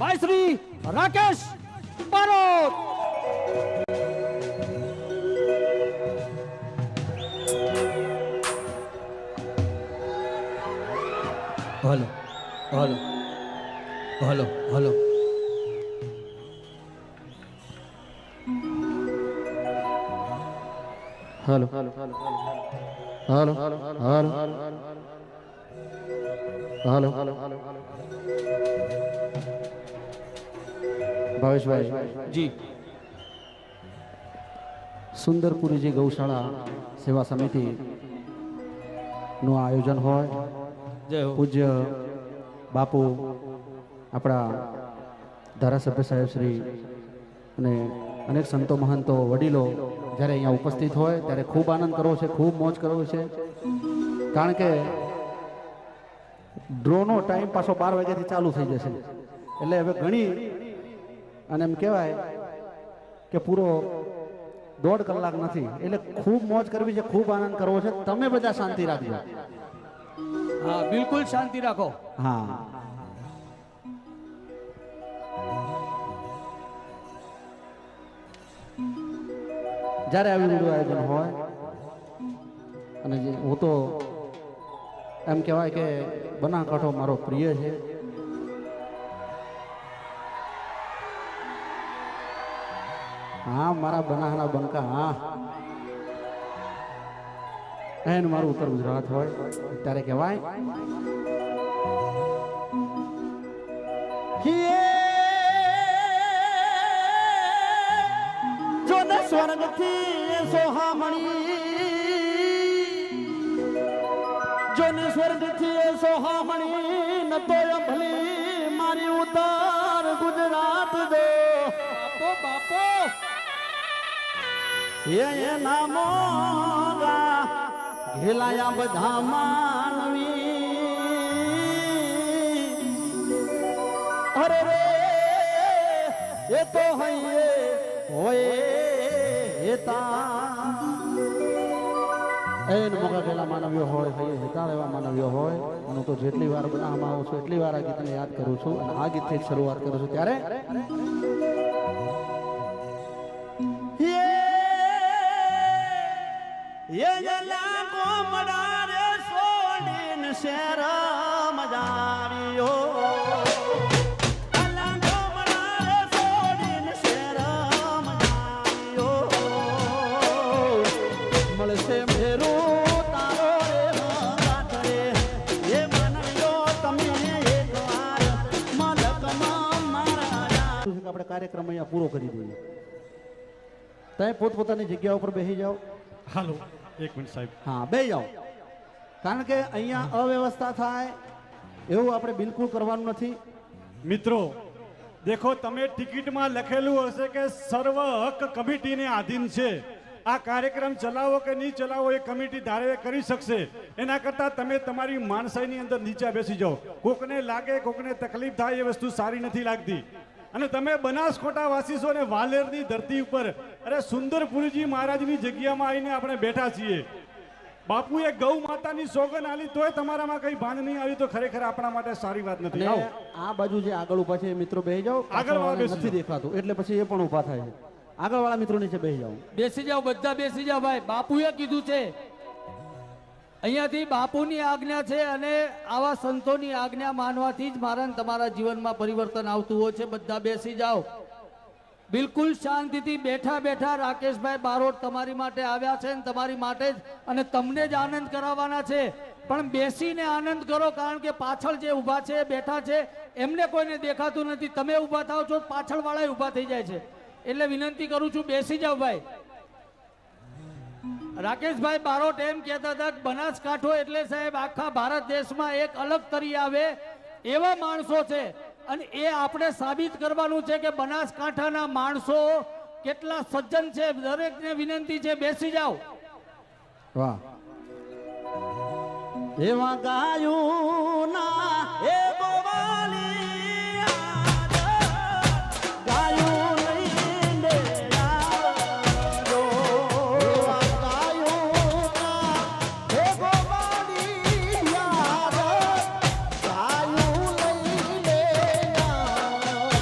ભાઈ Shri Rakesh Barot. Hello hello hello hello hello hello hello hello Bhaveshbhai ji, Sundarpuri જે ગૌશાળા સેવા સમિતિ નું આયોજન હોય, જય હો. પૂજ્ય બાપુ આપણા ધારાસભ્ય સાહેબ શ્રી અને અનેક સંતો મહંતો વડીલો જ્યારે અહીંયા ઉપસ્થિત હોય ત્યારે ખૂબ આનંદ કરવો છે, ખૂબ મોજ કરવો છે. કારણ કે ડ્રોનો ટાઈમ પાછો 12 વાગ્યાથી ચાલુ થઈ જશે, એટલે હવે ઘણી અને એમ કહેવાય કે પૂરો 1.5 કલાક નથી, એટલે ખૂબ મોજ કરવી છે, ખૂબ આનંદ કરવો છે. તમે બધા શાંતિ રાખજો. હા, બિલકુલ શાંતિ રાખો. હા, જ્યારે આવી બધું આયોજન હોય અને જે હું તો એમ કહેવાય કે બનાસકાંઠો મારો પ્રિય છે. હા, મારા બનાસના બંકા. હા, એનું મારું ઉત્તર ગુજરાત હોય ત્યારે કહેવાય સ્વર્ગથી સોહામણી નતો ભલી મારી ઉત્તર ગુજરાત દો બાપો એ નામો ઘેલાયા બધા માનવી. અરે રે એ તો હૈયે હોય એન મોગા ગયેલા માનવ્યો હોય, હૈયે હેતાળ એવા માનવ્યો હોય. હું તો જેટલી વાર બનાવવામાં આવું છું એટલી વાર આ ગીતને યાદ કરું છું અને આ ગીતથી શરૂઆત કરું છું. ત્યારે શેર મજાવ્યો મળશે મેરું તારો આપણે કાર્યક્રમ અહીંયા પૂરો કરી દઈએ. તમે પોતપોતાની જગ્યા ઉપર બેસી જાઓ. હાલો, એક મિનિટ સાહેબ. હા, બેસી જાઓ. કારણ કે અહીંયા અવ્યવસ્થા થાય એવું આપણે બિલકુલ કરવાનું નથી. મિત્રો દેખો, તમે ટિકિટમાં લખેલું હશે કે સર્વ હક કમિટીને આધીન છે. આ કાર્યક્રમ ચલાવો કે નહીં ચલાવો એ કમિટી ધારે કરી શકશે. એના કરતાં તમે તમારી માણસાઈની અંદર નીચે બેસી જાઓ. કોકને લાગે, કોકને તકલીફ થાય એ વસ્તુ સારી નથી લાગતી. અને તમે બનાસકાંઠા વાસી છો ને વાલેરની ધરતી ઉપર, અરે સુંદરપુરીજી મહારાજની જગ્યામાં આવીને આપણે બેઠા છીએ. બાપુએ ગૌ માતાની સોગન આલી તોય તમારામાં કઈ ભાન નહીં આવી તો ખરેખર આપણા માટે સારી વાત નથી. આવો, આ બાજુ જે આગળ ઉભા છે મિત્રો બેસી જાઓ. આગળ નથી દેખાતું એટલે પછી એ પણ ઉભા થાય છે. આગળ વાળા મિત્રો નીચે બેસી જાઓ. બેસી જાઓ, બધા બેસી જાઓ. ભાઈ, બાપુએ કીધું છે અહીંયાથી બાપુની આજ્ઞા છે અને આવા સંતોની આજ્ઞા માનવાથી જ મારા તમારા જીવનમાં પરિવર્તન આવતું હોય છે. બધા બેસી જાઓ, બિલકુલ શાંતિથી બેઠા બેઠા. રાકેશભાઈ બારોટ તમારી માટે આવ્યા છે અને તમારી માટે જ અને તમને જ આનંદ કરાવવાના છે. પણ બેસીને આનંદ કરો, કારણ કે પાછળ જે ઊભા છે બેઠા છે એમને કોઈને દેખાતું નથી. તમે ઊભા થાવ છો, પાછળ વાળા ઊભા થઈ જાય છે. એટલે વિનંતી કરું છું, બેસી જાઓ ભાઈ. રાકેશભાઈ બારોટ એમ કહેતા હતા કે બનાસકાંઠો એટલે સાહેબ આખા ભારત દેશમાં એક અલગ તરી આવે એવા માણસો છે. અને એ આપણે સાબિત કરવાનું છે કે બનાસકાંઠાના માણસો કેટલા સજ્જન છે. દરેકને વિનંતી છે, બેસી જાઓ. વાહ, એવા ગાયું ના એ ગોવાલી ગાયું લઈને આવજો. ગાયું ના એ ગોવાલી યાર ગાયું લઈને આવજો.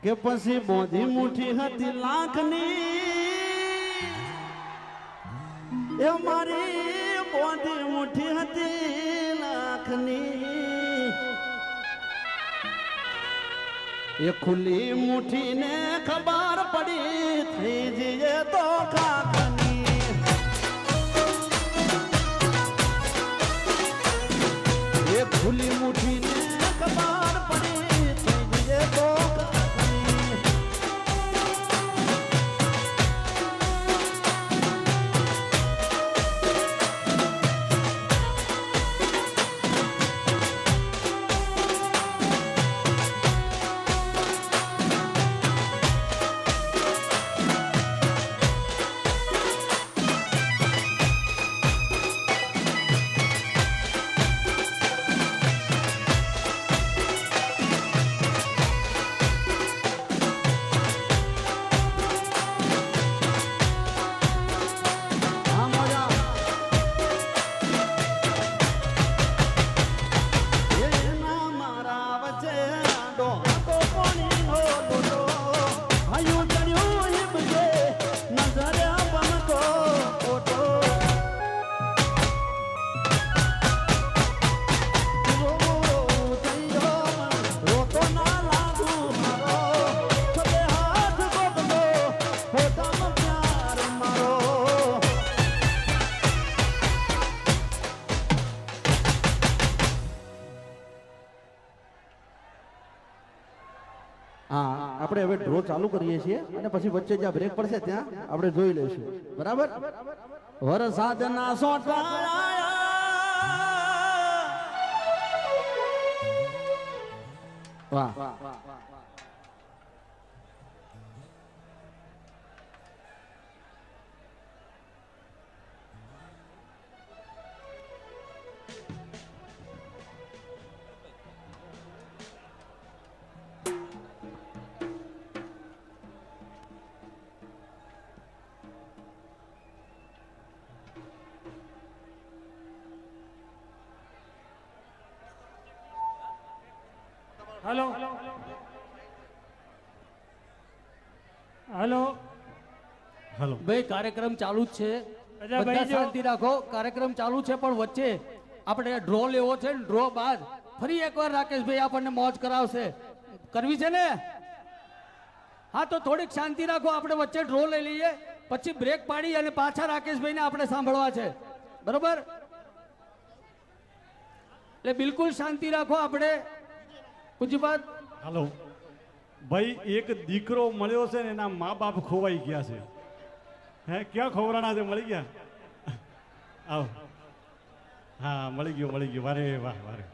કે પછી બોધી મુઠી હતી લાખની એ મારી બોધી મુઠી હતી લાખની એ ખુલ્લી મુઠી ને ખબર પડી થઈ જઈએ તો કાકની એ ખુલ્લી મુઠી ને ખબર પડી થઈ જઈએ તો કાકની હા આપણે હવે ડ્રો ચાલુ કરીએ છીએ અને પછી વચ્ચે જ્યાં બ્રેક પડશે ત્યાં આપણે જોઈ લઈશું બરાબર વરસાદના સોટા વાહ हेलो हेलो हेलो ભાઈ કાર્યક્રમ ચાલુ જ છે અચ્છા, બધા ભાઈ જો- શાંતિ રાખો કાર્યક્રમ ચાલુ છે પણ વચ્ચે આપણે ડ્રો લેવો છે ને ડ્રો બાદ ફરી એકવાર રાકેશભાઈ આપણને મોજ કરાવશે કરવી છે ને હા તો થોડીક શાંતિ રાખો આપણે વચ્ચે ડ્રો લઈ લઈએ પછી બ્રેક પાડી અને પાછા રાકેશભાઈને આપણે સાંભળવા છે બરોબર એટલે બિલકુલ શાંતિ રાખો આપણે પૂજ્યપાદ हेलो भाई एक દીકરો મળ્યો છે ને એના મા બાપ ખોવાઈ ગયા છે હે ક્યાં ખોવરાણા છે મળી ગયા આવો હા મળી ગયો વારે વાહ વારે